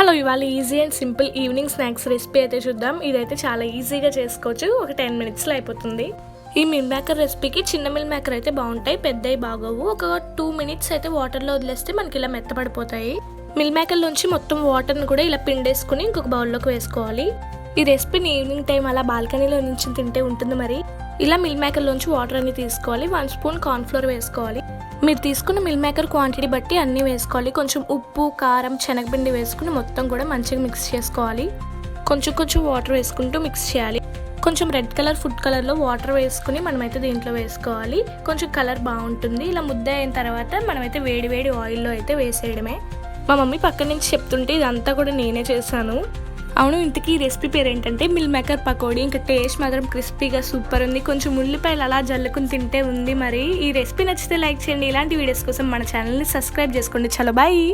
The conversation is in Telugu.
హలో, ఇవాళ easy and simple evening snacks recipe అయితే చూద్దాం. ఇదైతే చాలా ఈజీగా చేసుకోవచ్చు, ఒక 10 minutesలో అయిపోతుంది. ఈ మిల్ మేకర్ రెసిపీకి చిన్న మిల్ మేకర్ అయితే బాగుంటాయి, పెద్దవి బాగోవు. ఒక 2 minutes అయితే వాటర్లో వదిలేస్తే మనకి ఇలా మెత్తపడిపోతాయి. మిల్ మేకర్లోంచి మొత్తం వాటర్ని కూడా ఇలా పిండేసుకుని ఇంకొక బౌల్లోకి వేసుకోవాలి. ఈ రెసిపీని ఈవినింగ్ టైం అలా బాల్కనీలో నుంచి తింటే ఉంటుంది. మరి ఇలా మిల్ మేకర్లోంచి వాటర్ అన్ని తీసుకోవాలి. 1 స్పూన్ కార్న్ఫ్లోర్ వేసుకోవాలి. మీరు తీసుకున్న మిల్ మేకర్ క్వాంటిటీ బట్టి అన్నీ వేసుకోవాలి. కొంచెం ఉప్పు, కారం, శనగపిండి వేసుకుని మొత్తం కూడా మంచిగా మిక్స్ చేసుకోవాలి. కొంచెం వాటర్ వేసుకుంటూ మిక్స్ చేయాలి. కొంచెం రెడ్ కలర్ ఫుడ్ కలర్లో వాటర్ వేసుకుని మనమైతే దీంట్లో వేసుకోవాలి. కొంచెం కలర్ బాగుంటుంది. ఇలా ముద్ద అయిన తర్వాత మనమైతే వేడి ఆయిల్లో అయితే వేసేయడమే. మా మమ్మీ పక్కన నుంచి చెప్తుంటే ఇదంతా కూడా నేనే చేశాను. అవును, ఇంతకీ ఈ రెసిపీ పేరు ఏంటంటే మిల్ మేకర్ పకోడీ. ఇంకా టేస్ట్ మాత్రం క్రిస్పీగా సూపర్ ఉంది. కొంచెం ఉల్లిపాయలు అలా జల్లుకుని తింటే ఉంది. మరి ఈ రెసిపీ నచ్చితే లైక్ చేయండి. ఇలాంటి వీడియోస్ కోసం మన ఛానల్ని సబ్స్క్రైబ్ చేసుకోండి. చలో బాయ్.